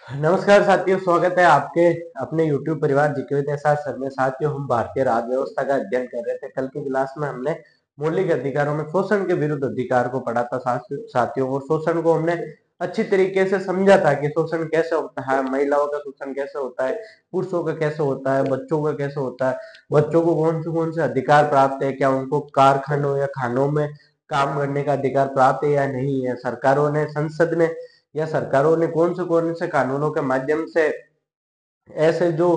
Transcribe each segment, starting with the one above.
नमस्कार साथियों, स्वागत है आपके अपने YouTube परिवार जीके विद एसआर सर में। साथियों, हम भारतीय राज्य व्यवस्था का अध्ययन कर रहे थे। कल की क्लास में हमने मौलिक अधिकारों में शोषण के विरुद्ध अधिकार को पढ़ा था साथियों, और शोषण को हमने अच्छी तरीके से समझा था कि शोषण कैसे होता है, महिलाओं का शोषण कैसे होता है, पुरुषों का कैसे होता है, बच्चों का कैसे होता है, बच्चों को कौन से अधिकार प्राप्त है, क्या उनको कारखानों या खानों में काम करने का अधिकार प्राप्त है या नहीं है, सरकारों ने, संसद ने या सरकारों ने कौन से कानूनों के माध्यम से ऐसे जो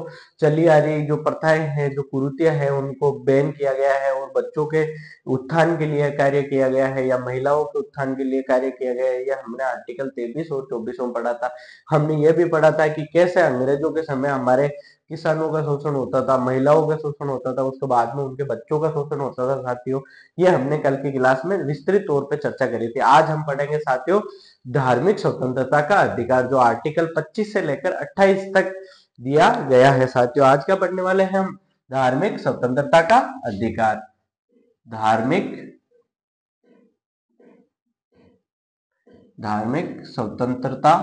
चली आ रही जो प्रथाएं हैं, जो कुरीतियां हैं, उनको बैन किया गया है और बच्चों के उत्थान के लिए कार्य किया गया है या महिलाओं के उत्थान के लिए कार्य किया गया है। यह हमने आर्टिकल 23 और 24 में पढ़ा था। हमने ये भी पढ़ा था कि कैसे अंग्रेजों के समय हमारे किसानों का शोषण होता था, महिलाओं का शोषण होता था, उसके बाद में उनके बच्चों का शोषण होता था। साथियों, ये हमने कल की क्लास में विस्तृत तौर पर चर्चा करी थी। आज हम पढ़ेंगे साथियों धार्मिक स्वतंत्रता का अधिकार, जो आर्टिकल 25 से लेकर 28 तक दिया गया है। साथियों, आज क्या पढ़ने वाले हैं हम? धार्मिक स्वतंत्रता का अधिकार। धार्मिक धार्मिक स्वतंत्रता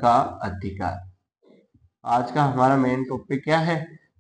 का अधिकार। आज का हमारा मेन टॉपिक क्या है?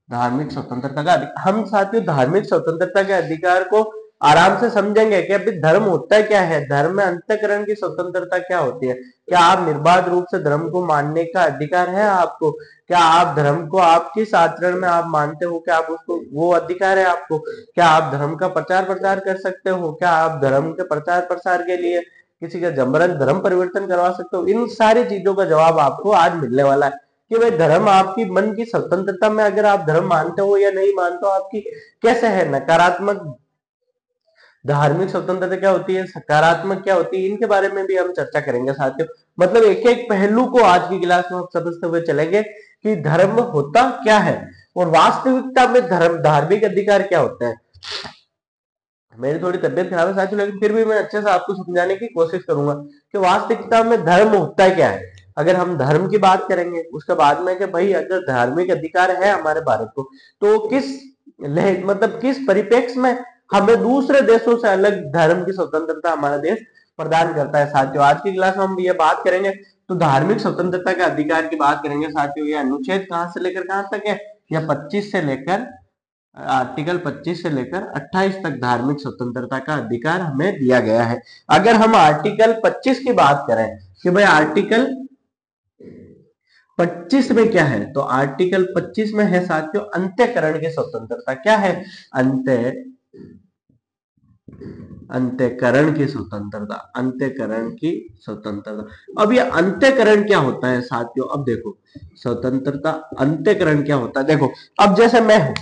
धार्मिक स्वतंत्रता का अधिकार। हम साथियों धार्मिक स्वतंत्रता के अधिकार को आराम से समझेंगे कि अभी धर्म होता है क्या है, धर्म में अंतःकरण की स्वतंत्रता क्या होती है, क्या आप निर्बाध रूप से धर्म को मानने का अधिकार है आपको, क्या आप धर्म को आप किस आचरण में आप मानते हो, क्या आप उसको वो अधिकार है आपको, क्या आप धर्म का प्रचार प्रसार कर सकते हो, क्या आप धर्म के प्रचार प्रसार के लिए किसी का जबरन धर्म परिवर्तन करवा सकते हो। इन सारी चीजों का जवाब आपको आज मिलने वाला है कि भाई धर्म आपकी मन की स्वतंत्रता में, अगर आप धर्म मानते हो या नहीं मानते हो, आपकी कैसे है। नकारात्मक धार्मिक स्वतंत्रता क्या होती है, सकारात्मक क्या होती है, इनके बारे में भी हम चर्चा करेंगे साथियों। मतलब एक एक पहलू को आज की क्लास में समझते हुए चलेंगे कि धर्म होता क्या है और वास्तविकता में धर्म धार्मिक अधिकार क्या होता है। मेरी थोड़ी तबियत खराब है साथियों, लेकिन फिर भी मैं अच्छे से आपको समझाने की कोशिश करूंगा कि वास्तविकता में धर्म होता है क्या है। अगर हम धर्म की बात करेंगे उसके बाद में कि भाई अगर धार्मिक अधिकार है हमारे भारत को, तो मतलब किस परिप्रेक्ष्य में हमें दूसरे देशों से अलग धर्म की स्वतंत्रता हमारा देश प्रदान करता है। साथियों, आज की क्लास में हम ये बात करेंगे तो धार्मिक स्वतंत्रता के अधिकार की बात करेंगे साथियों। ये अनुच्छेद कहां से लेकर कहां तक है? या 25 से लेकर आर्टिकल 25 से लेकर 28 तक धार्मिक स्वतंत्रता का अधिकार हमें दिया गया है। अगर हम आर्टिकल 25 की बात करें कि भाई आर्टिकल 25 में क्या है, तो आर्टिकल 25 में है साथियों अंत्यकरण की स्वतंत्रता। क्या है? अंत्यकरण की स्वतंत्रता। अंत्यकरण की स्वतंत्रता। अब ये अंत्यकरण क्या होता है साथियों? अब देखो, स्वतंत्रता अंत्यकरण क्या होता है। देखो, अब जैसे मैं हूं,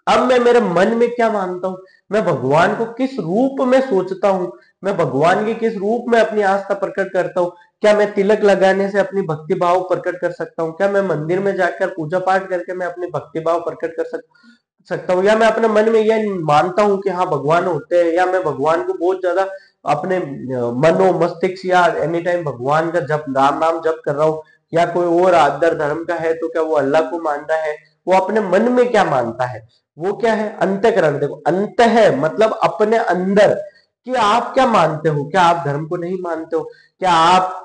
अब मैं मेरे मन में क्या मानता हूं, मैं भगवान को किस रूप में सोचता हूं, मैं भगवान के किस रूप में अपनी आस्था प्रकट करता हूं। क्या मैं तिलक लगाने से अपनी भक्ति भाव प्रकट कर सकता हूं? क्या मैं मंदिर में जाकर पूजा पाठ करके मैं अपनी भक्ति भाव प्रकट कर सकता हूँ? या मैं अपने मन में यह मानता हूं कि हाँ भगवान होते हैं, या मैं भगवान को बहुत ज्यादा अपने मनो मस्तिष्क या एनी टाइम भगवान का जप, राम नाम जप कर रहा हूं, या कोई और अदर धर्म का है तो क्या वो अल्लाह को मानता है, वो अपने मन में क्या मानता है, वो क्या है? अंतःकरण। देखो, अंत है मतलब अपने अंदर कि आप क्या मानते हो। क्या आप धर्म को नहीं मानते हो? क्या आप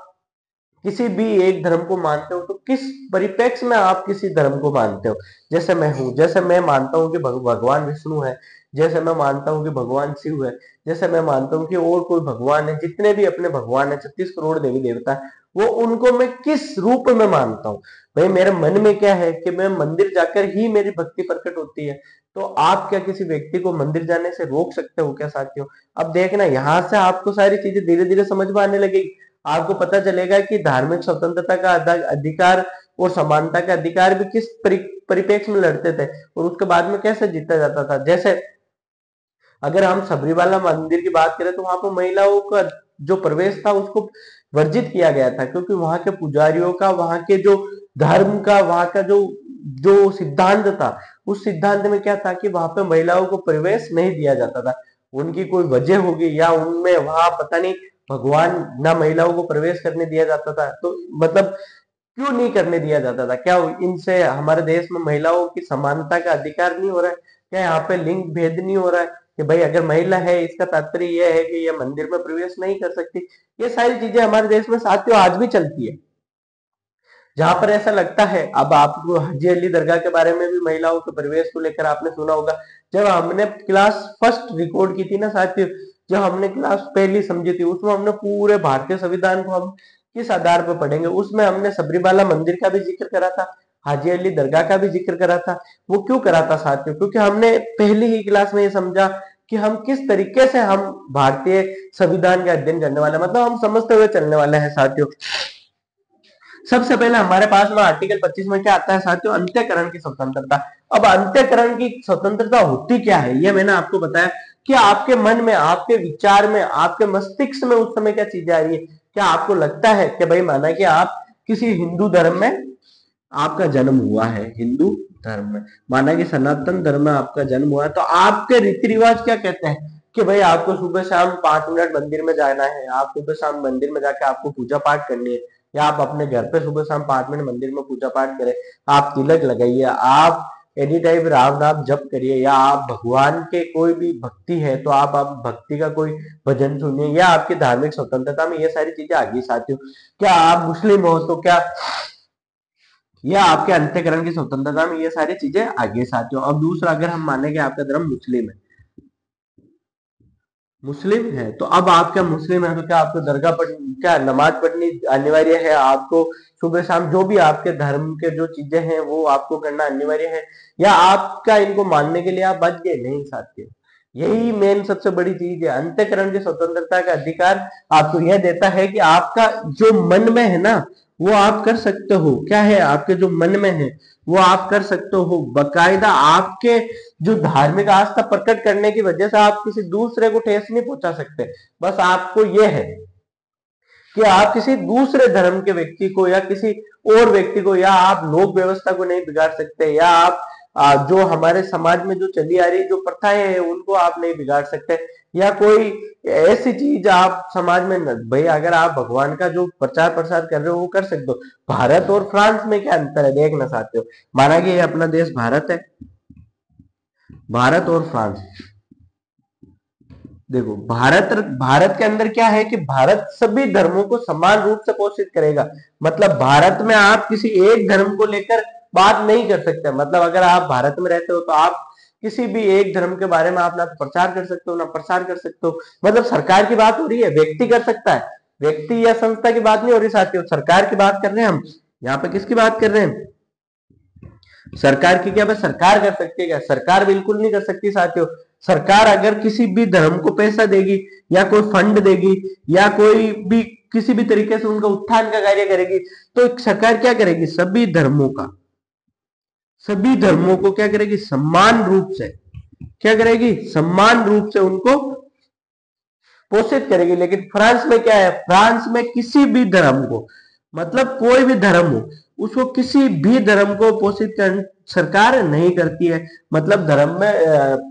किसी भी एक धर्म को मानते हो, तो किस परिप्रेक्ष्य में आप किसी धर्म को मानते हो। जैसे मैं हूं, जैसे मैं मानता हूं कि भगवान विष्णु है, जैसे मैं मानता हूं कि भगवान शिव है, जैसे मैं मानता हूं कि और कोई भगवान है, जितने भी अपने भगवान है, 36 करोड़ देवी देवता है, वो उनको मैं किस रूप में मानता हूं। भाई मेरे मन में क्या है कि मैं मंदिर जाकर ही मेरी भक्ति प्रकट होती है। तो आप क्या किसी व्यक्ति को मंदिर जाने से रोक सकते हो क्या साथियों? अब देखना, यहां से आपको सारी चीजें धीरे धीरे समझ में आने लगेगी। आपको पता चलेगा कि धार्मिक स्वतंत्रता का अधिकार और समानता का अधिकार भी किस परिप्रेक्ष्य में लड़ते थे और उसके बाद में कैसे जीता जाता था। जैसे अगर हम सबरीमाला मंदिर की बात करें तो वहां पर महिलाओं का जो प्रवेश था उसको वर्जित किया गया था, क्योंकि वहां के पुजारियों का, वहां के जो धर्म का, वहां का जो जो सिद्धांत था, उस सिद्धांत में क्या था कि वहां पे महिलाओं को प्रवेश नहीं दिया जाता था। उनकी कोई वजह होगी या उनमें वहां पता नहीं, भगवान ना महिलाओं को प्रवेश करने दिया जाता था, तो मतलब क्यों नहीं करने दिया जाता था? क्या इनसे हमारे देश में महिलाओं की समानता का अधिकार नहीं हो रहा है? क्या यहाँ पे लिंग भेद नहीं हो रहा है? कि भाई अगर महिला है इसका तात्पर्य यह है कि यह मंदिर में प्रवेश नहीं कर सकती। ये सारी चीजें हमारे देश में साथियों आज भी चलती है, जहां पर ऐसा लगता है। अब आपको हाजी अली दरगाह के बारे में भी महिलाओं के प्रवेश को लेकर आपने सुना होगा। जब हमने क्लास फर्स्ट रिकॉर्ड की थी ना साथियों, जब हमने क्लास पहली समझी थी, उसमें हमने पूरे भारतीय संविधान को हम किस आधार पर पढ़ेंगे, उसमें हमने सबरीमाला मंदिर का भी जिक्र करा था, हाजी अली दरगाह का भी जिक्र करा था। वो क्यों करा था साथियों? क्योंकि हमने पहली ही क्लास में ये समझा कि हम किस तरीके से हम भारतीय संविधान का अध्ययन करने वाले, मतलब हम समझते हुए चलने वाले हैं साथियों। सबसे पहले हमारे पास में आर्टिकल 25 में क्या आता है साथियों? अंत्यकरण की स्वतंत्रता। अब अंत्यकरण की स्वतंत्रता होती क्या है, ये मैंने आपको बताया कि आपके मन में, आपके विचार में, आपके मस्तिष्क में उस समय क्या चीजें आ रही है। क्या आपको लगता है कि भाई माना कि आप किसी हिंदू धर्म में आपका जन्म हुआ है, हिंदू धर्म में माना कि सनातन धर्म में आपका जन्म हुआ है, तो आपके रीति रिवाज क्या कहते हैं कि भाई आपको सुबह शाम 5 मिनट मंदिर में जाना है, आप सुबह शाम मंदिर में जाके आपको पूजा पाठ करनी है, या आप अपने घर पे सुबह शाम 5 मिनट मंदिर में पूजा पाठ करें, आप तिलक लगाइए, आप एनी टाइम राम नाम जप करिए, या आप भगवान के कोई भी भक्ति है तो आप भक्ति का कोई भजन सुनिए, या आपकी धार्मिक स्वतंत्रता में ये सारी चीजें आ गई साथियों। क्या आप मुस्लिम हो तो क्या यह आपके अंत्यकरण की स्वतंत्रता में ये सारी चीजें आगे साथियों। अब दूसरा, अगर हम माने कि आपका धर्म मुस्लिम है, मुस्लिम है तो अब आप क्या मुस्लिम है तो क्या आपको दरगाह पढ़, क्या नमाज पढ़नी अनिवार्य है? आपको सुबह शाम जो भी आपके धर्म के जो चीजें हैं वो आपको करना अनिवार्य है, या आपका इनको मानने के लिए आप बच गए? नहीं साथियों, यही मेन सबसे बड़ी चीज है। अंत्यकरण की स्वतंत्रता का अधिकार आपको यह देता है कि आपका जो मन में है ना वो आप कर सकते हो। क्या है आपके जो मन में है वो आप कर सकते हो, बकायदा आपके जो धार्मिक आस्था प्रकट करने की वजह से आप किसी दूसरे को ठेस नहीं पहुंचा सकते। बस आपको यह है कि आप किसी दूसरे धर्म के व्यक्ति को या किसी और व्यक्ति को, या आप लोक व्यवस्था को नहीं बिगाड़ सकते, या आप जो हमारे समाज में जो चली आ रही जो प्रथाएं हैं उनको आप नहीं बिगाड़ सकते, या कोई ऐसी चीज आप समाज में भाई अगर आप भगवान का जो प्रचार प्रसार कर रहे हो वो कर सकते हो। भारत और फ्रांस में क्या अंतर है देखना चाहते हो? माना कि ये अपना देश भारत है, भारत और फ्रांस, देखो भारत भारत के अंदर क्या है कि भारत सभी धर्मों को समान रूप से पोषित करेगा। मतलब भारत में आप किसी एक धर्म को लेकर बात नहीं कर सकते। मतलब अगर आप भारत में रहते हो तो आप किसी भी एक धर्म के बारे में आप ना तो प्रचार कर सकते हो ना प्रसार कर सकते हो। मतलब सरकार की बात हो रही है, व्यक्ति कर सकता है, व्यक्ति या संस्था की बात नहीं हो रही साथियों, सरकार की बात कर रहे हैं हम यहाँ पे। किसकी बात कर रहे हैं? सरकार की। क्या बस सरकार कर सकती है? क्या सरकार बिल्कुल नहीं कर सकती साथियों। सरकार अगर किसी भी धर्म को पैसा देगी या कोई फंड देगी या कोई भी किसी भी तरीके से उनका उत्थान का कार्य करेगी तो सरकार क्या करेगी? सभी धर्मों को क्या करेगी? सम्मान रूप से क्या करेगी? सम्मान रूप से उनको पोषित करेगी। लेकिन फ्रांस में क्या है? फ्रांस में किसी भी धर्म को, मतलब कोई भी धर्म हो उसको, किसी भी धर्म को पोषित कर सरकार नहीं करती है। मतलब धर्म में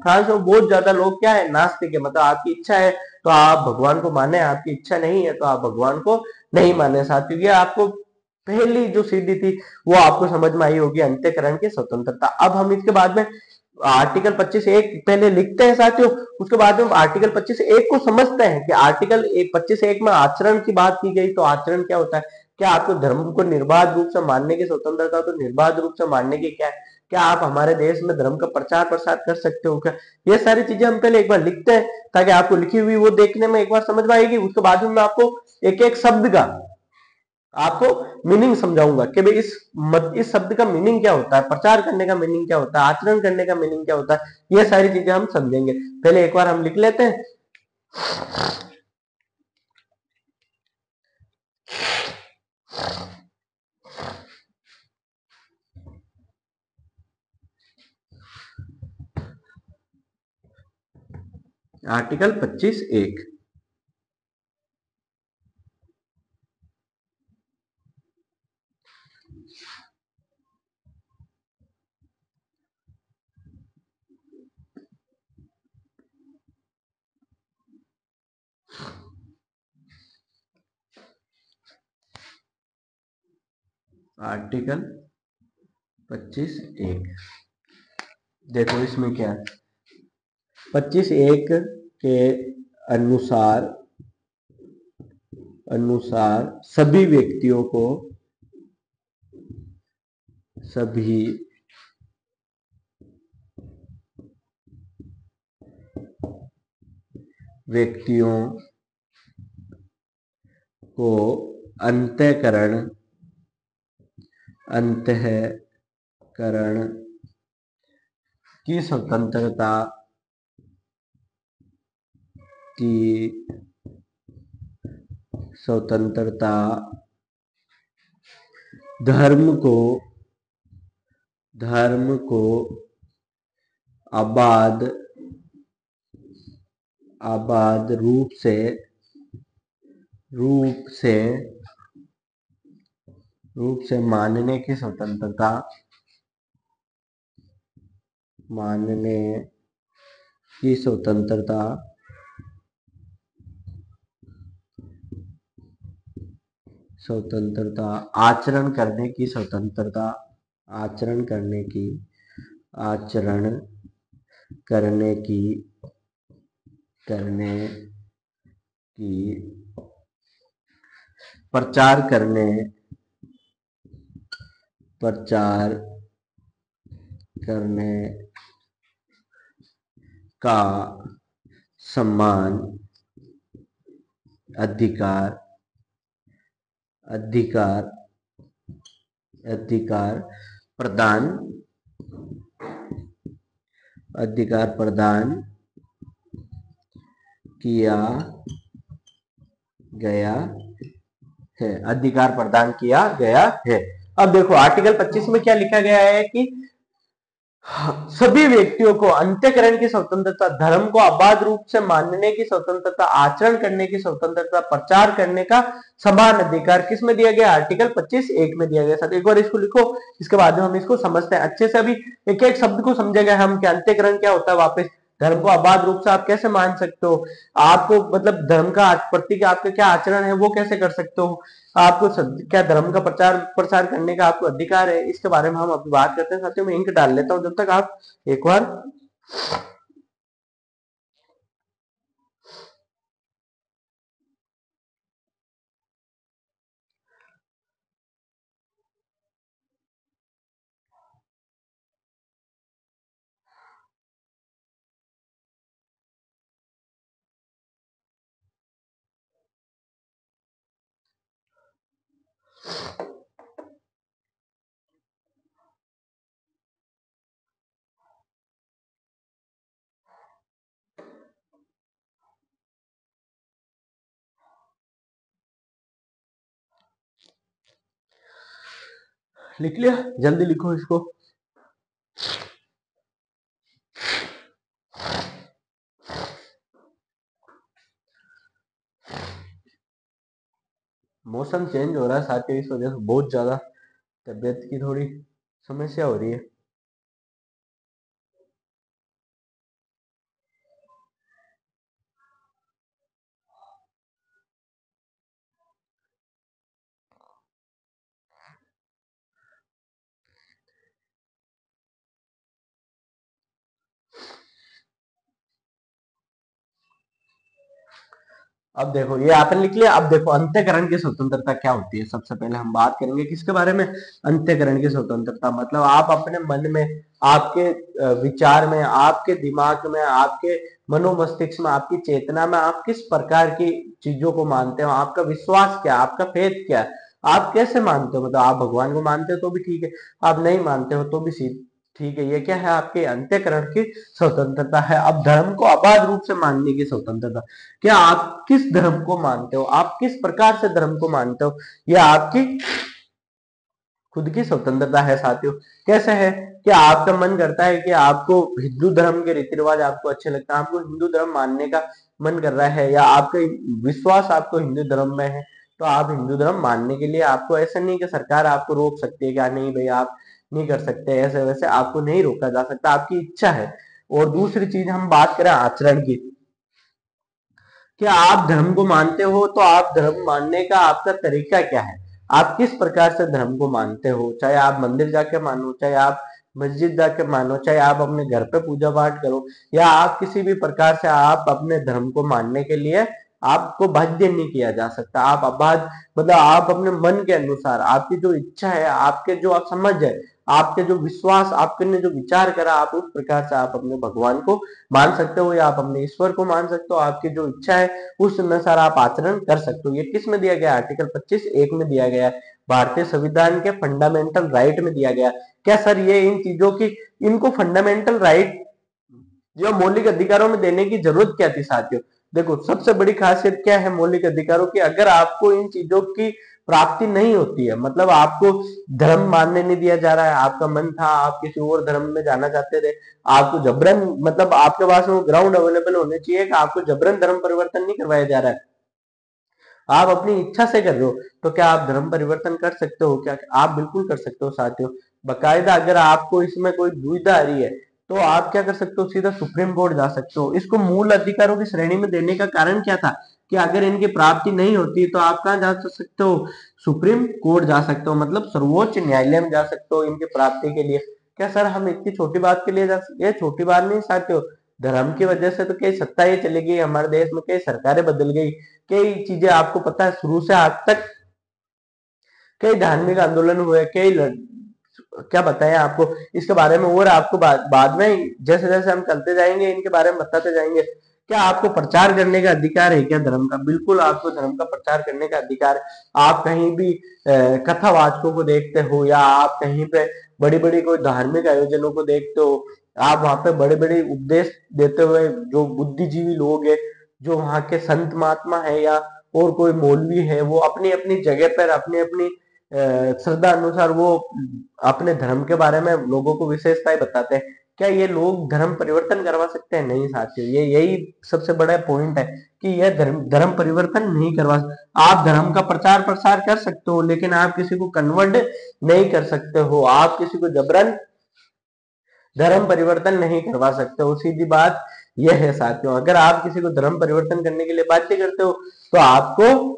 फ्रांस में बहुत ज्यादा लोग क्या है? नास्तिक है। मतलब आपकी इच्छा है तो आप भगवान को माने, आपकी इच्छा नहीं है तो आप भगवान को नहीं माने साथियों। ये आपको पहली जो सीढ़ी थी वो आपको समझ में आई होगी, अंत्यकरण की स्वतंत्रता। अब हम इसके बाद में आर्टिकल 25(1) पहले लिखते हैं साथियों, उसके बाद में आर्टिकल 25(1) को समझते हैं कि आर्टिकल 25(1) में आचरण की बात की गई। तो आचरण क्या होता है? क्या आपको धर्म को निर्बाध रूप से मानने की स्वतंत्रता? तो निर्बाध रूप से मानने की क्या है? क्या आप हमारे देश में धर्म का प्रचार प्रसार कर सकते हो क्या? ये सारी चीजें हम पहले एक बार लिखते हैं ताकि आपको लिखी हुई वो देखने में एक बार समझ में आएगी। उसके बाद में मैं आपको एक एक शब्द का आपको मीनिंग समझाऊंगा कि भाई इस शब्द का मीनिंग क्या होता है, प्रचार करने का मीनिंग क्या होता है, आचरण करने का मीनिंग क्या होता है। ये सारी चीजें हम समझेंगे। पहले एक बार हम लिख लेते हैं। आर्टिकल 25(1) आर्टिकल 25(1) देखो इसमें क्या है? 25(1) के अनुसार सभी व्यक्तियों को अंतःकरण की स्वतंत्रता धर्म को आबाद रूप से मानने की स्वतंत्रता आचरण करने की प्रचार करने का समान अधिकार प्रदान किया गया है। अब देखो आर्टिकल 25 में क्या लिखा गया है कि सभी व्यक्तियों को अंतःकरण की स्वतंत्रता, धर्म को आबाद रूप से मानने की स्वतंत्रता, आचरण करने की स्वतंत्रता, प्रचार करने का समान अधिकार किस में दिया गया? आर्टिकल 25(1) में दिया गया। सर एक बार इसको लिखो, इसके बाद में हम इसको समझते हैं अच्छे से। अभी एक एक शब्द को समझेगा हम कि अंतःकरण क्या होता है। वापस धर्म को आबाद रूप से आप कैसे मान सकते हो? आपको मतलब धर्म का प्रति का आपका क्या आचरण है वो कैसे कर सकते हो? आपको क्या धर्म का प्रचार करने का आपको अधिकार है? इसके बारे में हम अभी बात करते हैं। साथियों मैं इंक डाल लेता हूं जब तक आप एक बार लिख लिया, जल्दी लिखो इसको। मौसम चेंज हो रहा है साथियों, इस वजह से बहुत ज्यादा तबीयत की थोड़ी समस्या हो रही है। अब देखो ये आपने लिख लिया। अब देखो अंतःकरण की स्वतंत्रता क्या होती है। सबसे पहले हम बात करेंगे किसके बारे में? अंतःकरण की स्वतंत्रता मतलब आप अपने मन में, आपके विचार में, आपके दिमाग में, आपके मनोमस्तिष्क में, आपकी चेतना में आप किस प्रकार की चीजों को मानते हो, आपका विश्वास क्या, आपका फेथ क्या, आप कैसे मानते हो। मतलब आप भगवान को मानते हो तो भी ठीक है, आप नहीं मानते हो तो भी ठीक है। ये क्या है? आपके अंतःकरण की स्वतंत्रता है। अब धर्म को अबाध रूप से मानने की स्वतंत्रता, क्या आप किस धर्म को मानते हो, आप किस प्रकार से धर्म को मानते हो, यह आपकी खुद की स्वतंत्रता है साथियों। कैसे है कि आपका मन करता है कि आपको हिंदू धर्म के रीति रिवाज आपको अच्छे लगता है, आपको हिंदू धर्म मानने का मन कर रहा है, या आपका विश्वास आपको हिंदू धर्म में है, तो आप हिंदू धर्म मानने के लिए आपको ऐसा नहीं कि सरकार आपको रोक सकती है कि नहीं भाई आप नहीं कर सकते, ऐसे वैसे आपको नहीं रोका जा सकता, आपकी इच्छा है। और दूसरी चीज हम बात करें आचरण की, क्या आप धर्म को मानते हो तो आप धर्म मानने का आपका तरीका क्या है, आप किस प्रकार से धर्म को मानते हो। चाहे आप मंदिर जाके मानो, चाहे आप मस्जिद जाके मानो, चाहे आप अपने घर पे पूजा पाठ करो, या आप किसी भी प्रकार से आप अपने धर्म को मानने के लिए आपको बाध्य नहीं किया जा सकता। आप अबाध मतलब आप अपने मन के अनुसार, आपकी जो इच्छा है, आपके जो समझ है, आपके जो विश्वास, आपके ने जो विचार करा, आप उस प्रकार से आप अपने भगवान को मान सकते हो, या आप अपने ईश्वर को मान सकते हो। आपकी जो इच्छा है उस अनुसार आप आचरण कर सकते हो। ये किस में दिया गया? आर्टिकल 25(1) में दिया गया है, भारतीय संविधान के फंडामेंटल राइट में दिया गया। क्या सर ये इन चीजों की, इनको फंडामेंटल राइट जो मौलिक अधिकारों में देने की जरूरत क्या थी साथियों? देखो, सबसे बड़ी खासियत क्या है मौलिक अधिकारों की? अगर आपको इन चीजों की प्राप्ति नहीं होती है, मतलब आपको धर्म मानने नहीं दिया जा रहा है, आपका मन था आप किसी और धर्म में जाना चाहते थे, आपको जबरन, मतलब आपके पास वो ग्राउंड अवेलेबल होने चाहिए कि आपको जबरन धर्म परिवर्तन नहीं करवाया जा रहा है, आप अपनी इच्छा से कर रहे हो, तो क्या आप धर्म परिवर्तन कर सकते हो? क्या आप बिल्कुल कर सकते हो साथियों। बकायदा अगर आपको इसमें कोई दुविधा आ रही है तो आप क्या कर सकते हो? सीधा सुप्रीम कोर्ट जा सकते हो। इसको मूल अधिकारों की श्रेणी में देने का कारण क्या था कि अगर इनकी प्राप्ति नहीं होती तो आप कहाँ जा सकते हो? सुप्रीम कोर्ट जा सकते हो, मतलब सर्वोच्च न्यायालय में जा सकते हो इनकी प्राप्ति के लिए। क्या सर हम इतनी छोटी बात के लिए जा सकते? ये छोटी बात नहीं साथियों, धर्म की वजह से तो कई सत्ताएं चली गई हमारे देश में, कई सरकारें बदल गई, कई चीजें आपको पता है, शुरू से आज तक कई धार्मिक आंदोलन हुए, क्या बताएं आपको इसके बारे में, और आपको बाद में जैसे जैसे हम चलते जाएंगे इनके बारे में बताते जाएंगे। क्या आपको प्रचार करने का अधिकार है क्या धर्म का? बिल्कुल आपको धर्म का प्रचार करने का अधिकार। आप कहीं भी कथावाचकों को देखते हो, या आप कहीं पे बड़ी बड़ी कोई धार्मिक आयोजनों को देखते हो, आप वहां पे बड़े बड़े उपदेश देते हुए जो बुद्धिजीवी लोग है, जो वहां के संत महात्मा है, या और कोई मौलवी है, वो अपनी अपनी जगह पर अपनी अपनी श्रद्धा अनुसार वो अपने धर्म के बारे में लोगों को विशेषताएं बताते हैं। क्या ये लोग धर्म परिवर्तन करवा सकते हैं? नहीं साथियों, ये यही सबसे बड़ा पॉइंट है कि यह धर्म परिवर्तन नहीं करवा। आप धर्म का प्रचार प्रसार कर सकते हो, लेकिन आप किसी को कन्वर्ट नहीं कर सकते हो, आप किसी को जबरन धर्म परिवर्तन नहीं करवा सकते हो। सीधी बात यह है साथियों, अगर आप किसी को धर्म परिवर्तन करने के लिए बाध्य करते हो तो आपको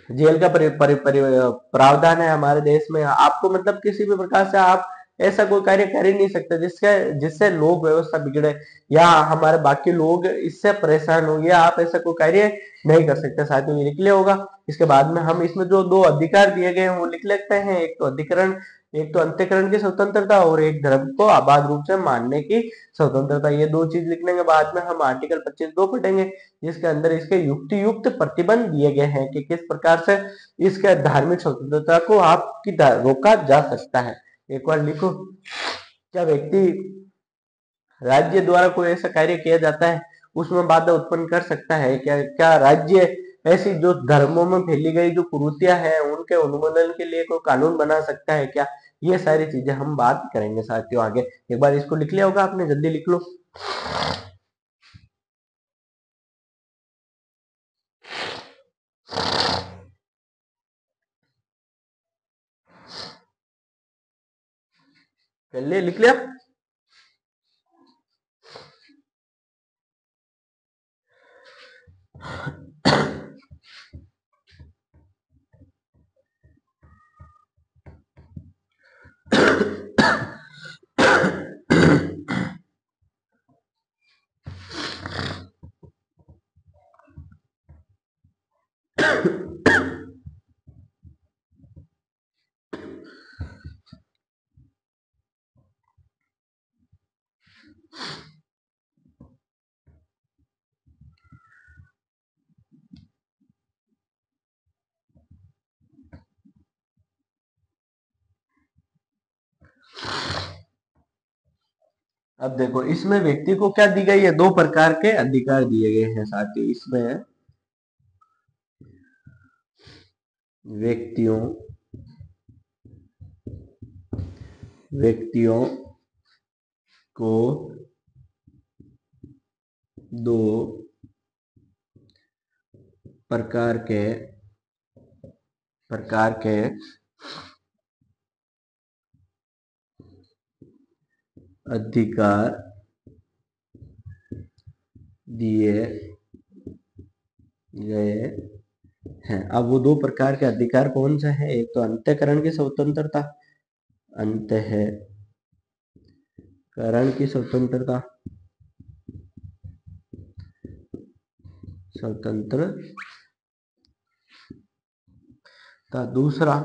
जेल का प्रावधान है हमारे देश में। आपको मतलब किसी भी प्रकार से आप ऐसा कोई कार्य कर ही नहीं सकते जिसके जिससे लोक व्यवस्था बिगड़े, या हमारे बाकी लोग इससे परेशान हो, या आप ऐसा कोई कार्य नहीं कर सकते साथियों। ये लिख लिया होगा। इसके बाद में हम इसमें जो दो अधिकार दिए गए हैं वो लिख लेते हैं, एक तो अधिकरण, एक तो अंत्यकरण की स्वतंत्रता, और एक धर्म को आबाद रूप से मानने की स्वतंत्रता। ये दो चीज लिखने के बाद में हम आर्टिकल 25(2) पढ़ेंगे, जिसके अंदर इसके युक्ति युक्त प्रतिबंध दिए गए हैं कि किस प्रकार से इसके धार्मिक स्वतंत्रता को आपकी रोका जा सकता है। एक बार लिखो, क्या व्यक्ति राज्य द्वारा कोई ऐसा कार्य किया जाता है उसमें बाधा उत्पन्न कर सकता है क्या? क्या राज्य ऐसी जो धर्मों में फैली गई जो कुरीतियां हैं उनके उन्मूलन के लिए कोई कानून बना सकता है क्या? ये सारी चीजें हम बात करेंगे साथियों आगे। एक बार इसको लिख लिया होगा आपने, जल्दी लिख लो। पहले लिख लिया। अब देखो, इसमें व्यक्ति को क्या दी गई है? दो प्रकार के अधिकार दिए गए हैं साथियों। इसमें व्यक्तियों व्यक्तियों को दो प्रकार के अधिकार दिए गए हैं। अब वो दो प्रकार के अधिकार कौन से हैं? एक तो अंतःकरण की स्वतंत्रता, अंतःकरण करण की स्वतंत्रता, स्वतंत्रता। दूसरा,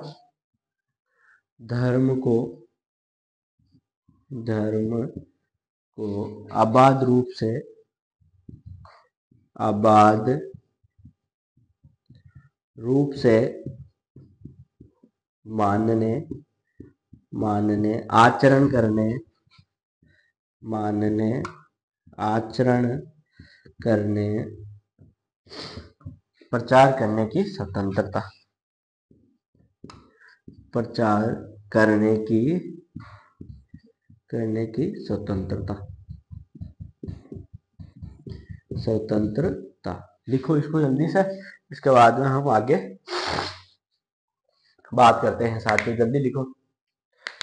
धर्म को आबाद रूप से मानने, आचरण करने, प्रचार करने की स्वतंत्रता, स्वतंत्रता। लिखो इसको जल्दी से, इसके बाद में हम आगे बात करते हैं। साथियों जल्दी लिखो।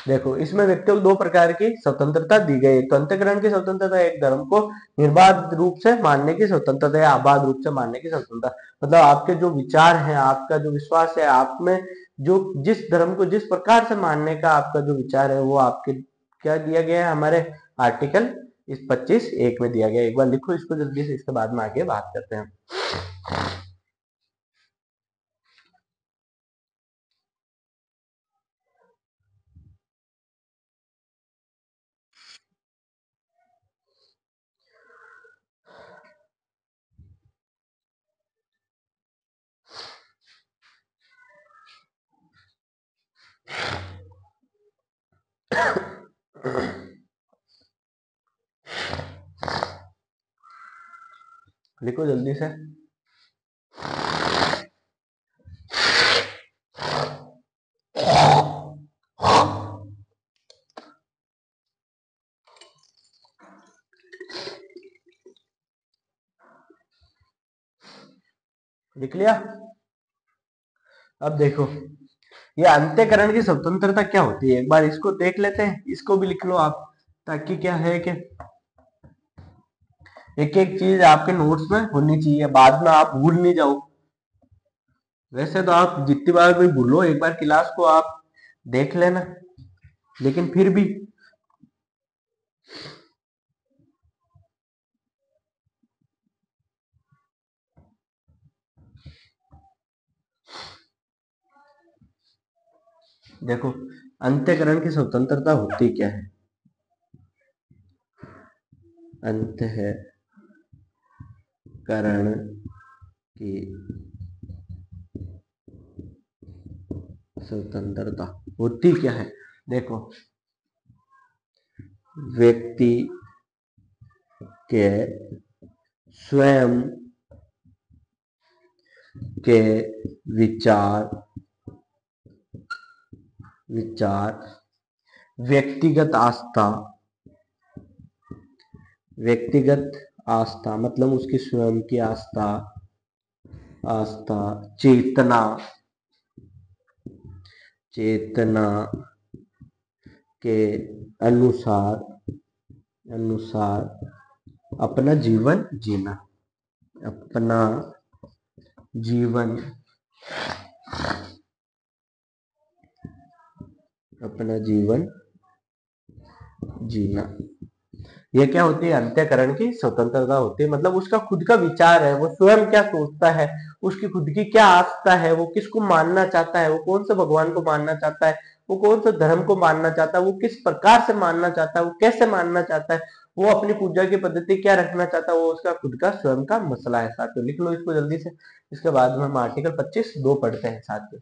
देखो, इसमें व्यक्ति को दो प्रकार की स्वतंत्रता दी गई। एक तो अंतःकरण की स्वतंत्रता, एक धर्म को निर्बाध रूप से मानने की स्वतंत्रता या आबाद रूप से मानने की स्वतंत्रता। मतलब आपके जो विचार हैं, आपका जो विश्वास है, आप में जो जिस धर्म को जिस प्रकार से मानने का आपका जो विचार है, वो आपके क्या दिया गया है, हमारे आर्टिकल इस 25(1) में दिया गया। एक बार लिखो इसको जल्दी से, इसके बाद में आगे बात करते हैं। लिखो जल्दी से। लिख लिया? अब देखो, ये अंत्यकरण की स्वतंत्रता क्या होती है, एक बार इसको देख लेते हैं। इसको भी लिख लो आप, ताकि क्या है कि एक एक चीज आपके नोट्स में होनी चाहिए, बाद में आप भूल नहीं जाओ। वैसे तो आप जितनी बार भी भूलो, एक बार क्लास को आप देख लेना, लेकिन फिर भी देखो, अंत्यकरण की स्वतंत्रता होती क्या है। अंतःकरण की स्वतंत्रता होती क्या है। देखो, व्यक्ति के स्वयं के विचार, व्यक्तिगत आस्था मतलब उसकी स्वयं की आस्था, चेतना के अनुसार अपना जीवन जीना, ये क्या होती है, अंत्यकरण की स्वतंत्रता होती है। मतलब उसका खुद का विचार है, वो स्वयं क्या सोचता है, उसकी खुद की क्या आस्था है, वो किसको मानना चाहता है, वो कौन से भगवान को मानना चाहता है, वो कौन से धर्म को मानना चाहता है, वो किस प्रकार से मानना चाहता है, वो कैसे मानना चाहता है, वो अपनी पूजा की पद्धति क्या रखना चाहता है, वो उसका खुद का स्वयं का मसला है। साथियों लिख लो इसको जल्दी से, इसके बाद में हम आर्टिकल 25(2) पढ़ते हैं। साथियों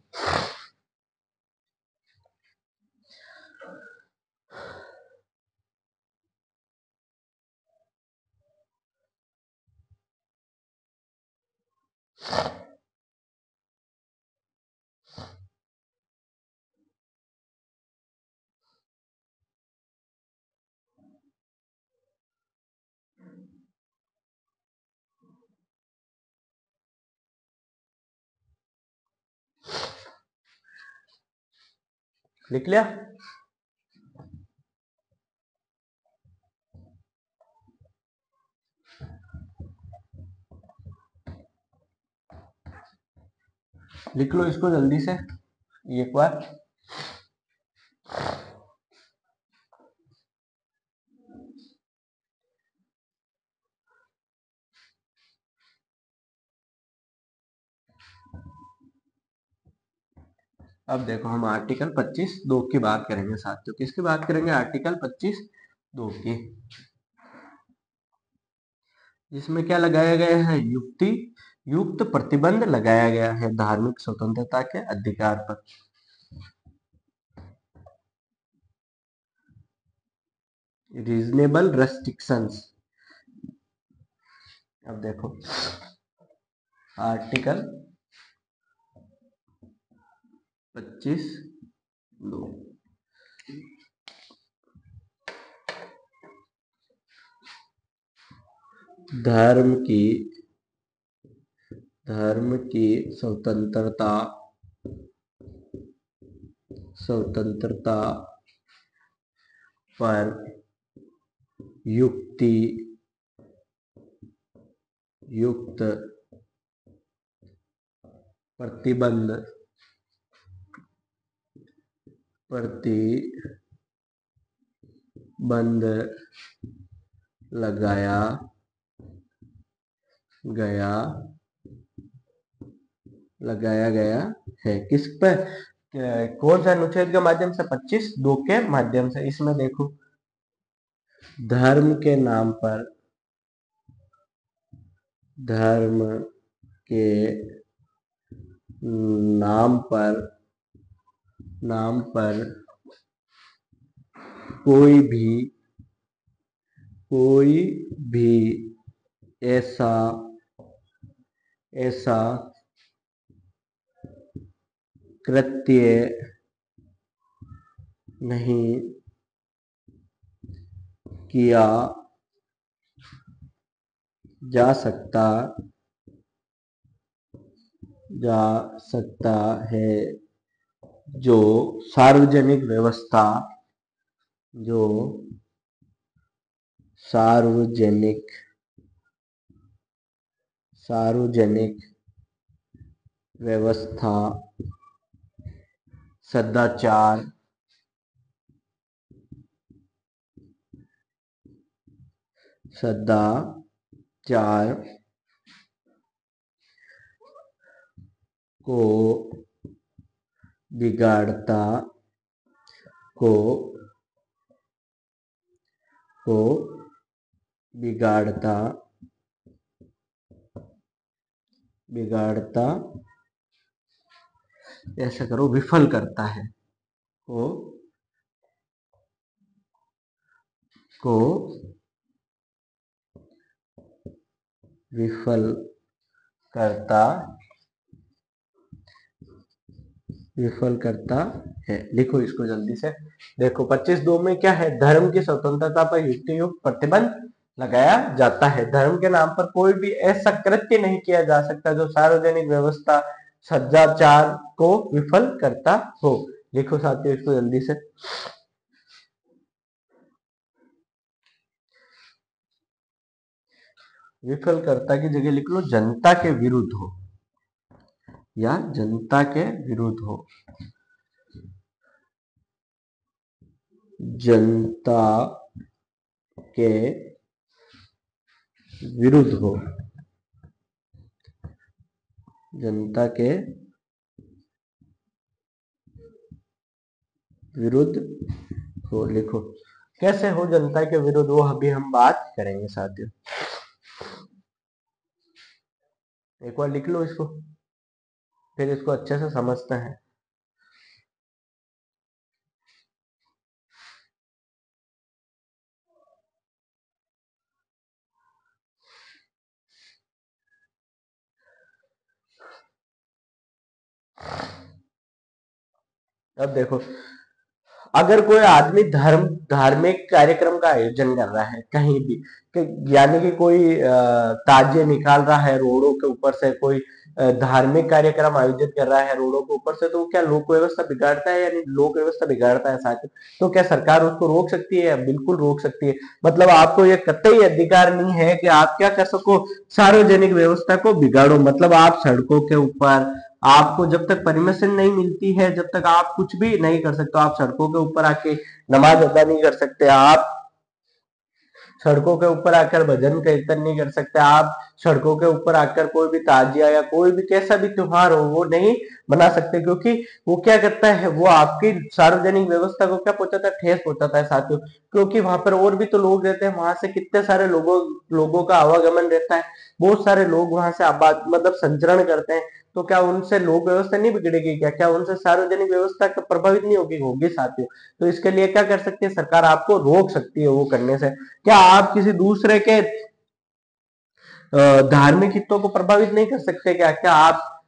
लिख लिया? लिख लो इसको जल्दी से एक बार। अब देखो हम आर्टिकल 25(2) की बात करेंगे साथियों। किसकी बात करेंगे? आर्टिकल 25(2) की, जिसमें क्या लगाया गया है? युक्त प्रतिबंध लगाया गया है धार्मिक स्वतंत्रता के अधिकार पर। Reasonable restrictions. अब देखो आर्टिकल 25(2) धर्म की स्वतंत्रता पर युक्त प्रतिबंध लगाया गया है। किस पर? कौन सा अनुच्छेद के माध्यम से? 25(2) के माध्यम से। इसमें देखो धर्म के नाम पर कोई भी ऐसा कृत्य नहीं किया जा सकता है जो सार्वजनिक व्यवस्था, सदाचार, को बिगाड़ता ऐसा करो विफल करता है, को विफल करता है। लिखो इसको जल्दी से। देखो 25(2) में क्या है? धर्म की स्वतंत्रता पर युक्त प्रतिबंध लगाया जाता है। धर्म के नाम पर कोई भी ऐसा कृत्य नहीं किया जा सकता जो सार्वजनिक व्यवस्था, सदाचार को विफल करता हो। लिखो साथियों इसको जल्दी से। विफल करता की जगह लिख लो जनता के विरुद्ध हो, या जनता के विरुद्ध हो। जनता के विरुद्ध हो, जनता के विरुद्ध हो। लिखो कैसे हो जनता के विरुद्ध, वो अभी हम बात करेंगे साथियों। एक बार लिख लो इसको, फिर इसको अच्छे से समझते हैं। अब देखो अगर कोई आदमी धार्मिक कार्यक्रम का आयोजन कर रहा है कहीं भी, यानी कि कोई ताजिए निकाल रहा है रोडों के ऊपर से, कोई धार्मिक कार्यक्रम आयोजित कर रहा है रोडों के ऊपर से, तो क्या लोक व्यवस्था बिगाड़ता है? यानी लोक व्यवस्था बिगाड़ता है साथ, तो क्या सरकार उसको रोक सकती है? बिल्कुल रोक सकती है। मतलब आपको ये कतई अधिकार नहीं है कि आप क्या कर सको, सार्वजनिक व्यवस्था को बिगाड़ो। मतलब आप सड़कों के ऊपर, आपको जब तक परमिशन नहीं मिलती है, जब तक आप कुछ भी नहीं कर सकते। आप सड़कों के ऊपर आके नमाज अदा नहीं कर सकते, आप सड़कों के ऊपर आकर भजन कीर्तन नहीं कर सकते, आप सड़कों के ऊपर आकर कोई भी ताजिया या कोई भी कैसा भी त्योहार हो वो नहीं मना सकते, क्योंकि वो क्या करता है, वो आपकी सार्वजनिक व्यवस्था को क्या पहुंचाता है, ठेस पहुंचाता है साथियों। क्योंकि वहां पर और भी तो लोग रहते हैं, वहां से कितने सारे लोगों का आवागमन रहता है, बहुत सारे लोग वहां से आबाद मतलब संचरण करते हैं। तो क्या उनसे लोक व्यवस्था नहीं बिगड़ेगी क्या, क्या उनसे सार्वजनिक व्यवस्था प्रभावित नहीं होगी, होगी साथियों। तो इसके लिए क्या कर सकती है सरकार, आपको रोक सकती है वो करने से। क्या आप किसी दूसरे के धार्मिक हितों को प्रभावित नहीं कर सकते क्या, क्या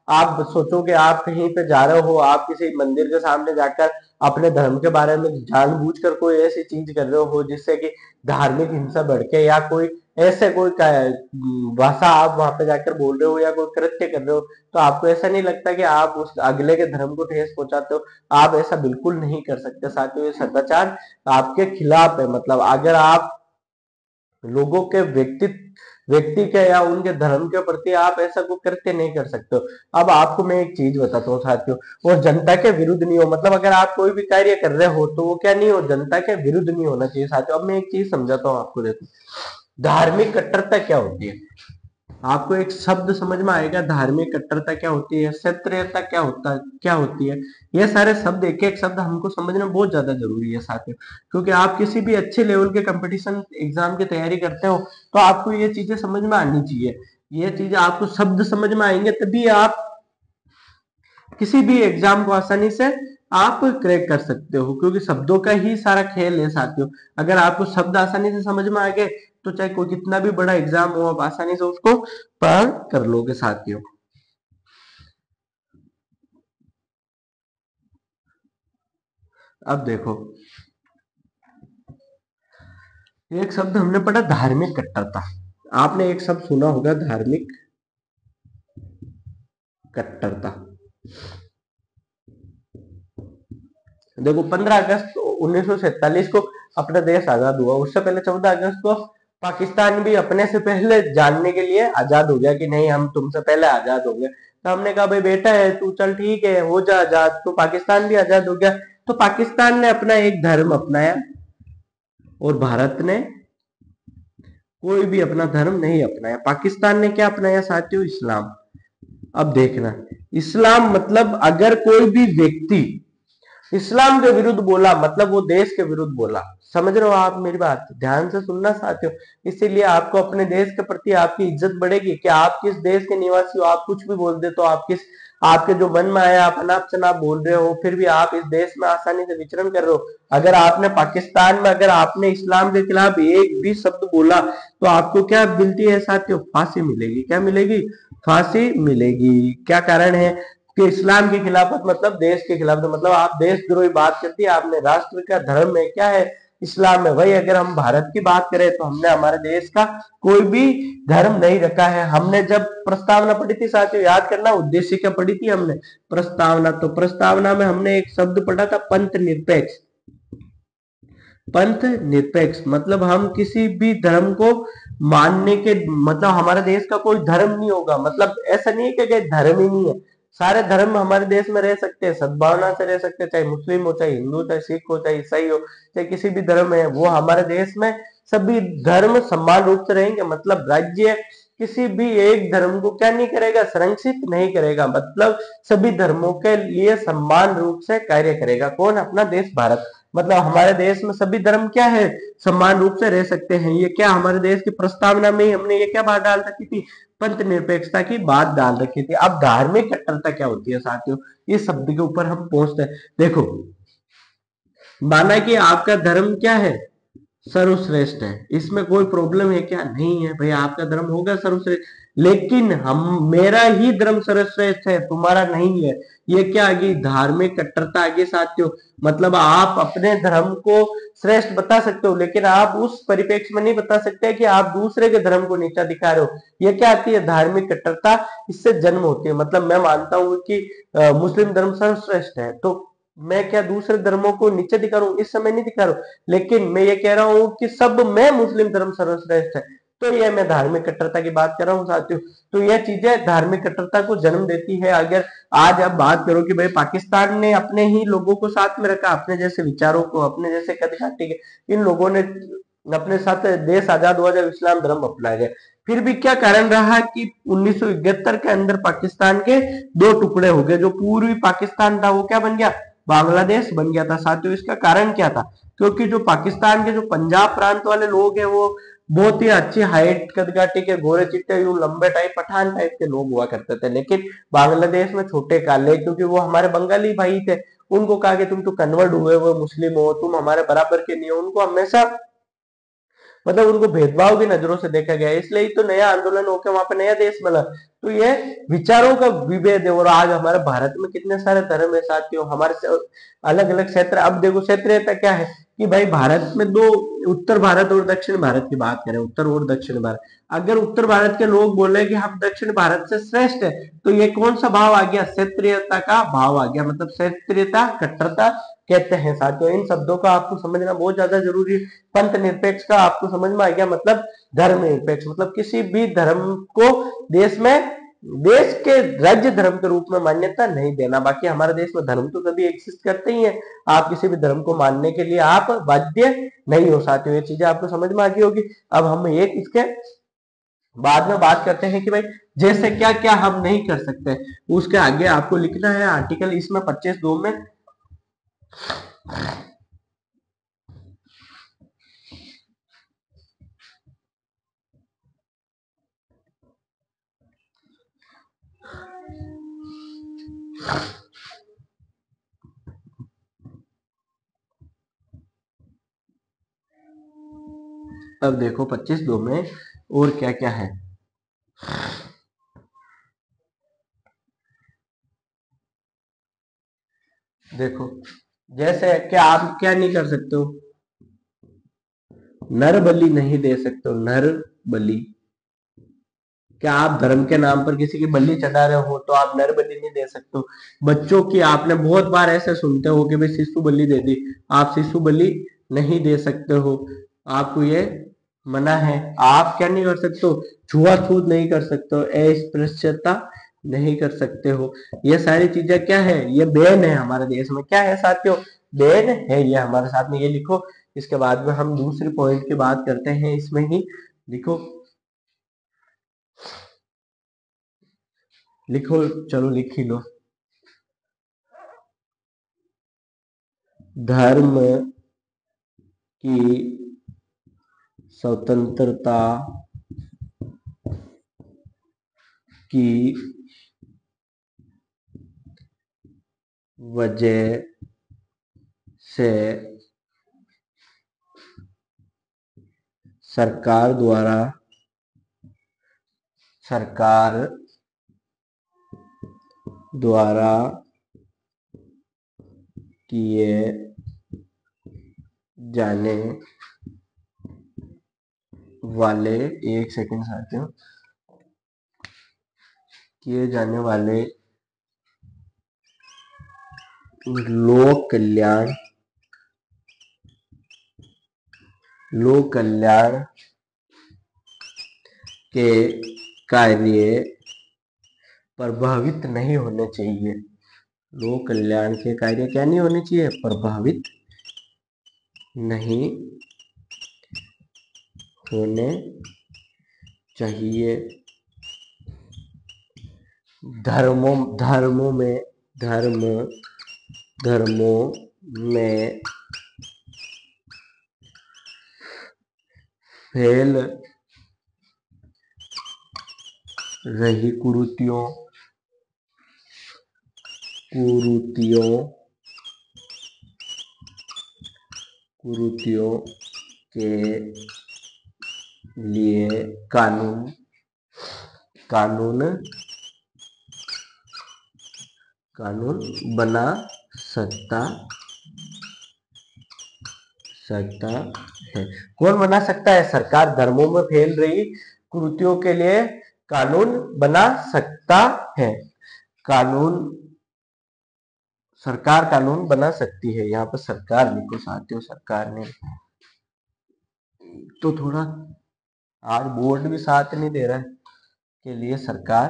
आप सोचोगे आप कहीं पे जा रहे हो, आप किसी मंदिर के सामने जाकर अपने धर्म के बारे में जानबूझकर कोई ऐसी चीज कर रहे हो जिससे कि धार्मिक हिंसा भड़के, या कोई ऐसे कोई भाषा आप वहां पे जाकर बोल रहे हो या कोई कृत्य कर रहे हो, तो आपको ऐसा नहीं लगता कि आप उस अगले के धर्म को ठेस पहुंचाते हो। आप ऐसा बिल्कुल नहीं कर सकते साथियों, ये सदाचार आपके खिलाफ है। मतलब अगर आप लोगों के व्यक्ति के या उनके धर्म के प्रति आप ऐसा कोई कृत्य नहीं कर सकते हो। अब आपको मैं एक चीज बताता हूँ साथियों, और जनता के विरुद्ध नहीं हो, मतलब अगर आप कोई भी कार्य कर रहे हो तो वो क्या नहीं हो, जनता के विरुद्ध नहीं होना चाहिए साथियों। अब मैं एक चीज समझाता हूँ आपको, देखो धार्मिक कट्टरता क्या होती है, आपको एक शब्द समझ में आएगा, धार्मिक कट्टरता क्या होती है, क्षत्रियता क्या होती है। ये सारे शब्द एक एक शब्द हमको समझना बहुत ज्यादा जरूरी है साथियों, क्योंकि आप किसी भी अच्छे लेवल के कंपटीशन एग्जाम की तैयारी करते हो तो आपको ये चीजें समझ में आनी चाहिए। ये चीजें आपको शब्द समझ में आएंगे तभी आप किसी भी एग्जाम को आसानी से आप क्रैक कर सकते हो, क्योंकि शब्दों का ही सारा खेल है साथियों। अगर आपको शब्द आसानी से समझ में आ गए तो चाहे कोई कितना भी बड़ा एग्जाम हो आप आसानी से उसको पार कर लोगे साथियों। अब देखो एक शब्द हमने पढ़ा धार्मिक कट्टरता, आपने एक शब्द सुना होगा धार्मिक कट्टरता। देखो 15 अगस्त 1947 को अपना देश आजाद हुआ, उससे पहले 14 अगस्त को पाकिस्तान भी अपने से पहले जानने के लिए आजाद हो गया कि नहीं हम तुमसे पहले आजाद हो गए। तो हमने कहा भाई बेटा है तू चल ठीक है हो जा आजाद, तो पाकिस्तान भी आजाद हो गया। तो पाकिस्तान ने अपना एक धर्म अपनाया और भारत ने कोई भी अपना धर्म नहीं अपनाया। पाकिस्तान ने क्या अपनाया साथियों, इस्लाम। अब देखना इस्लाम मतलब अगर कोई भी व्यक्ति इस्लाम के विरुद्ध बोला मतलब वो देश के विरुद्ध बोला। समझ रहे हो आप मेरी बात, ध्यान से सुनना साथियों। इसीलिए आपको अपने देश के प्रति आपकी इज्जत बढ़ेगी कि आप किस देश के निवासी हो, आप कुछ भी बोल दे तो आप किस आपके जो मन में आया आप अनाप शनाप बोल रहे हो, फिर भी आप इस देश में आसानी से विचरण कर रहे हो। अगर आपने पाकिस्तान में अगर आपने इस्लाम के खिलाफ एक भी शब्द बोला तो आपको क्या मिलती है साथियों, फांसी मिलेगी। क्या मिलेगी, फांसी मिलेगी। क्या कारण है कि इस्लाम के खिलाफ मतलब देश के खिलाफ, तो मतलब आप देशद्रोही बात करती है आपने। राष्ट्र का धर्म है क्या है, इस्लाम है। वही अगर हम भारत की बात करें तो हमने हमारे देश का कोई भी धर्म नहीं रखा है। हमने जब प्रस्तावना पढ़ी थी साथियों, याद करना उद्देश्य क्या पढ़ी थी हमने, प्रस्तावना। तो प्रस्तावना में हमने एक शब्द पढ़ा था पंथ निरपेक्ष। पंथ निरपेक्ष मतलब हम किसी भी धर्म को मानने के मतलब हमारे देश का कोई धर्म नहीं होगा। मतलब ऐसा नहीं है कि धर्म ही नहीं है, सारे धर्म हमारे देश में रह सकते हैं, सद्भावना से रह सकते हैं, चाहे मुस्लिम हो, चाहे हिंदू, चाहे सिख हो, चाहे ईसाई हो, चाहे किसी भी धर्म है वो हमारे देश में सभी धर्म समान रूप से रहेंगे। मतलब राज्य किसी भी एक धर्म को क्या नहीं करेगा, संरक्षित नहीं करेगा। मतलब सभी धर्मों के लिए समान रूप से कार्य करेगा। कौन, अपना देश भारत। मतलब हमारे देश में सभी धर्म क्या है, समान रूप से रह सकते हैं। ये क्या हमारे देश की प्रस्तावना में ही हमने ये क्या बात डाल रखी थी, पंथ निरपेक्षता की बात डाल रखी थी। अब धार्मिक कट्टरता क्या होती है साथियों, इस शब्द के ऊपर हम पहुंचते हैं। देखो माना कि आपका धर्म क्या है, सर्वश्रेष्ठ है, इसमें कोई प्रॉब्लम है क्या, नहीं है भाई, आपका धर्म होगा सर्वश्रेष्ठ, लेकिन हम मेरा ही धर्म सर्वश्रेष्ठ है तुम्हारा नहीं है। ये क्या आ गई, धार्मिक कट्टरता आ गई साथियों। मतलब आप अपने धर्म को श्रेष्ठ बता सकते हो लेकिन आप उस परिप्रेक्ष्य में नहीं बता सकते कि आप दूसरे के धर्म को नीचा दिखा रहे हो। ये क्या आती है, धार्मिक कट्टरता, इससे जन्म होती है। मतलब मैं मानता हूं कि मुस्लिम धर्म सर्वश्रेष्ठ है तो मैं क्या दूसरे धर्मों को नीचे दिखा रहा हूँ, इस समय नहीं दिखा रहा हूँ, लेकिन मैं ये कह रहा हूँ कि सब में मुस्लिम धर्म सर्वश्रेष्ठ है। तो ये मैं धार्मिक कट्टरता की बात कर रहा हूँ साथियों। तो ये चीजें धार्मिक कट्टरता को जन्म देती है। अगर आज आप बात करो कि भाई पाकिस्तान ने अपने ही लोगों को साथ में रखा, अपने जैसे विचारों को, अपने जैसे कद काटे के इन लोगों ने अपने साथ देश आजाद हुआ जब इस्लाम धर्म अपनाया गया। फिर भी क्या कारण रहा कि 1971 के अंदर पाकिस्तान के दो टुकड़े हो गए। जो पूर्वी पाकिस्तान था वो क्या बन गया, बांग्लादेश बन गया था साथियों। इसका कारण क्या था, क्योंकि जो पाकिस्तान के जो पंजाब प्रांत वाले लोग हैं वो बहुत ही अच्छी हाइट कदकाठी के, गोरे चिट्टे यूं लंबे टाइप पठान टाइप के लोग हुआ करते थे। लेकिन बांग्लादेश में छोटे काले, क्योंकि वो हमारे बंगाली भाई थे, उनको कहा कि तुम तो कन्वर्ट हुए हो, मुस्लिम हो, तुम हमारे बराबर के नहीं हो। उनको हमेशा मतलब उनको भेदभाव की नजरों से देखा गया, इसलिए तो नया आंदोलन होकर वहां पे नया देश बना। तो ये विचारों का विभेद है। और आज हमारे भारत में कितने सारे धर्म है साथियों, हमारे अलग अलग क्षेत्र। अब देखो क्षेत्रीयता क्या है कि भाई भारत में दो, उत्तर भारत और दक्षिण भारत की बात करें, उत्तर और दक्षिण भारत, अगर उत्तर भारत के लोग बोले कि हम दक्षिण भारत से श्रेष्ठ है, तो ये कौन सा भाव आ गया, क्षेत्रीयता का भाव आ गया। मतलब क्षेत्रीयता कट्टरता कहते हैं साथियों। इन शब्दों का आपको समझना बहुत ज्यादा जरूरी है। पंथ निरपेक्ष का आपको समझ में आ गया, मतलब धर्म निरपेक्ष, मतलब किसी भी धर्म को देश में, देश के राज्य धर्म के रूप में मान्यता नहीं देना। बाकी हमारे देश में धर्म तो सभी एक्सिस्ट करते ही है, आप किसी भी धर्म को मानने के लिए आप बाध्य नहीं हो साथियों। ये चीजें आपको समझ में आ गई होगी। अब हम एक इसके बाद में बात करते हैं कि भाई जैसे क्या क्या हम नहीं कर सकते, उसके आगे आपको लिखना है आर्टिकल इसमें 25(2) में। अब देखो 25(2) में और क्या क्या है। देखो जैसे क्या आप क्या नहीं कर सकते हो, नर बलि नहीं दे सकते हो, नर बलि। क्या आप धर्म के नाम पर किसी की बलि चढ़ा रहे हो तो आप नर बलि नहीं दे सकते हो। बच्चों की आपने बहुत बार ऐसे सुनते हो कि भाई शिशु बलि दे दी, आप शिशु बलि नहीं दे सकते हो, आपको ये मना है। आप क्या नहीं कर सकते हो, छुआछूत नहीं कर सकते हो, अस्पृश्यता नहीं कर सकते हो। ये सारी चीजें क्या है, ये बैन है हमारे देश में। क्या है साथियों, बैन है ये हमारे साथ में, ये लिखो। इसके बाद में हम दूसरी पॉइंट की बात करते हैं, इसमें ही लिखो, लिखो, चलो लिख ही लो। धर्म की स्वतंत्रता की वजह से सरकार द्वारा किए जाने वाले, एक सेकंड साथियों, किए जाने वाले लोक कल्याण के कार्य प्रभावित नहीं होने चाहिए। लोक कल्याण के कार्य क्या नहीं होने चाहिए, प्रभावित नहीं होने चाहिए। धर्मों में फैल रही कुरीतियों के लिए कानून बना सकता है। कौन बना सकता है, सरकार। धर्मों में फैल रही कुरीतियों के लिए कानून बना सकता है। कानून, सरकार कानून बना सकती है। यहाँ पर सरकार लिखो साथियों, सरकार ने तो थोड़ा आज बोर्ड भी साथ नहीं दे रहा है, के लिए सरकार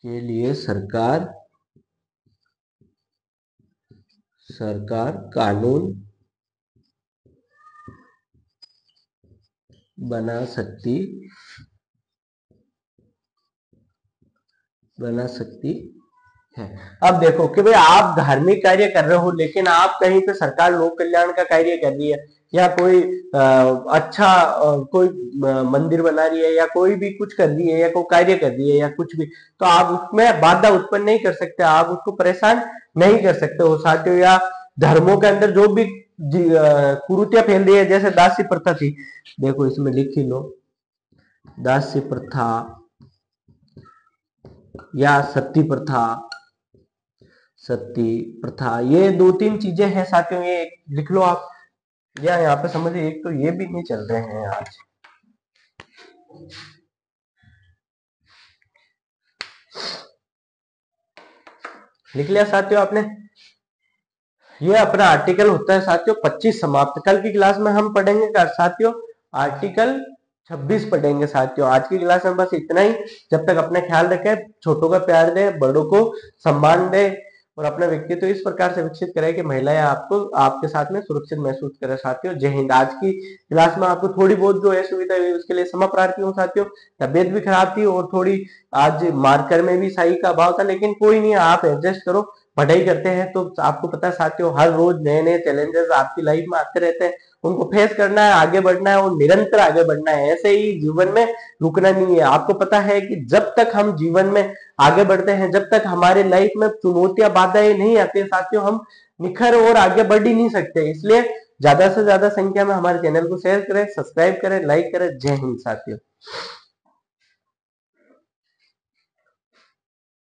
के लिए सरकार कानून बना सकती है। अब देखो कि भाई आप धार्मिक कार्य कर रहे हो, लेकिन आप कहीं पे सरकार लोक कल्याण का कार्य कर रही है, या कोई अच्छा कोई मंदिर बना रही है, या कोई भी कुछ कर रही है, या कोई कार्य कर रही है, या कुछ भी, तो आप उसमें बाधा उत्पन्न नहीं कर सकते, आप उसको परेशान नहीं कर सकते हो साथियों। या धर्मों के अंदर जो भी कुरीतियां फैल रही है, जैसे दासी प्रथा थी, देखो इसमें लिख ही लो, दासी प्रथा या सती प्रथा, ये दो तीन चीजें हैं साथियों, ये लिख लो आप, या यहाँ पे समझिए एक तो ये भी नहीं चल रहे हैं आज। लिख लिया साथियों आपने? ये अपना आर्टिकल होता है साथियों 25 समाप्त। कल की क्लास में हम पढ़ेंगे साथियों आर्टिकल 26 पढ़ेंगे साथियों। आज की क्लास में बस इतना ही। जब तक अपने ख्याल रखें, छोटों का प्यार दे, बड़ों को सम्मान दे, और अपना व्यक्तित्व इस प्रकार से विकसित करें कि महिलाएं आपको आपके साथ में सुरक्षित महसूस करें साथियों। जय हिंद। आज की क्लास में आपको थोड़ी बहुत जो असुविधा हुई उसके लिए क्षमा प्रार्थी हूँ साथियों। तबियत भी खराब थी और थोड़ी आज मार्कर में भी सही का अभाव था, लेकिन कोई नहीं, आप एडजस्ट करो। पढ़ाई करते हैं तो आपको पता है साथियों, हर रोज नए नए चैलेंजेस आपकी लाइफ में आते रहते हैं, उनको फेस करना है, आगे बढ़ना है और निरंतर आगे बढ़ना है। ऐसे ही जीवन में रुकना नहीं है। आपको पता है कि जब तक हम जीवन में आगे बढ़ते हैं, जब तक हमारे लाइफ में चुनौतियां बाधाएं नहीं आती साथियों, हम निखर और आगे बढ़ ही नहीं सकते। इसलिए ज्यादा से ज्यादा संख्या में हमारे चैनल को शेयर करें, सब्सक्राइब करें, लाइक करें। जय हिंद साथियों।